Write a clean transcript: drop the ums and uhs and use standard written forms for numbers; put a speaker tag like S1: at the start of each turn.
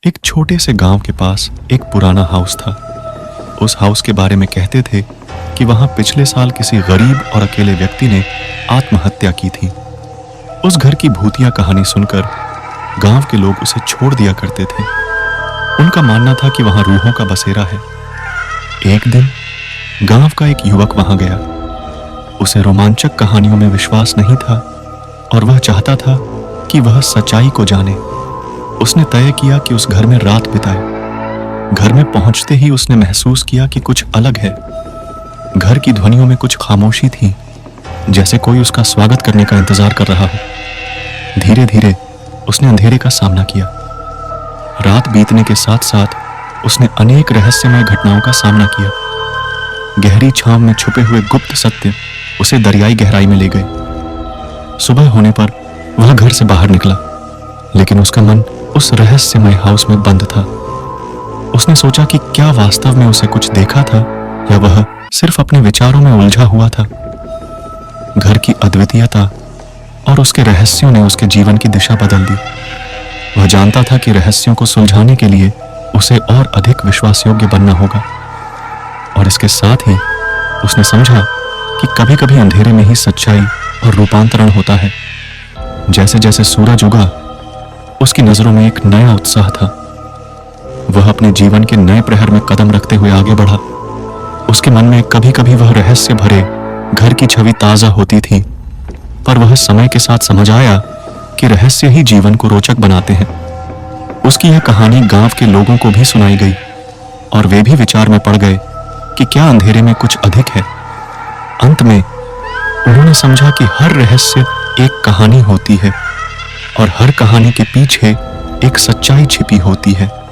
S1: एक छोटे से गांव के पास एक पुराना हाउस था। उस हाउस के बारे में कहते थे कि वहां पिछले साल किसी गरीब और अकेले व्यक्ति ने आत्महत्या की थी। उस घर की भूतिया कहानी सुनकर गांव के लोग उसे छोड़ दिया करते थे। उनका मानना था कि वहां रूहों का बसेरा है। एक दिन गांव का एक युवक वहां गया। उसे रोमांचक कहानियों में विश्वास नहीं था और वह चाहता था कि वह सच्चाई को जाने। उसने तय किया कि उस घर में रात बिताए। घर में पहुंचते ही उसने महसूस किया कि कुछ अलग है। घर की ध्वनियों में कुछ खामोशी थी, जैसे कोई उसका स्वागत करने का इंतजार कर रहा हो। धीरे धीरे उसने अंधेरे का सामना किया। रात बीतने के साथ साथ उसने अनेक रहस्यमय घटनाओं का सामना किया। गहरी छांव में छुपे हुए गुप्त सत्य उसे दरियाई गहराई में ले गए। सुबह होने पर वह घर से बाहर निकला, लेकिन उसका मन उस रहस्यमय हाउस में बंद था। उसने सोचा कि क्या वास्तव में उसे कुछ देखा था या वह सिर्फ अपने विचारों में उलझा हुआ था। घर की अद्वितीयता और उसके रहस्यों ने उसके जीवन की दिशा बदल दी। वह जानता था कि रहस्यों को सुलझाने के लिए उसे और अधिक विश्वासयोग्य बनना होगा। और इसके साथ ही उसने समझा कि कभी-कभी अंधेरे में ही सच्चाई और रूपांतरण होता है। जैसे जैसे सूरज उगा, उसकी नजरों में एक नया उत्साह था। वह अपने जीवन के नए प्रहर में कदम रखते हुए आगे बढ़ा। उसके मन में कभी-कभी वह रहस्य भरे घर की छवि ताजा होती थी, पर वह समय के साथ समझ आया कि रहस्य ही जीवन को रोचक बनाते हैं। उसकी यह कहानी गांव के लोगों को भी सुनाई गई और वे भी विचार में पड़ गए कि क्या अंधेरे में कुछ अधिक है। अंत में उन्होंने समझा कि हर रहस्य एक कहानी होती है और हर कहानी के पीछे एक सच्चाई छिपी होती है।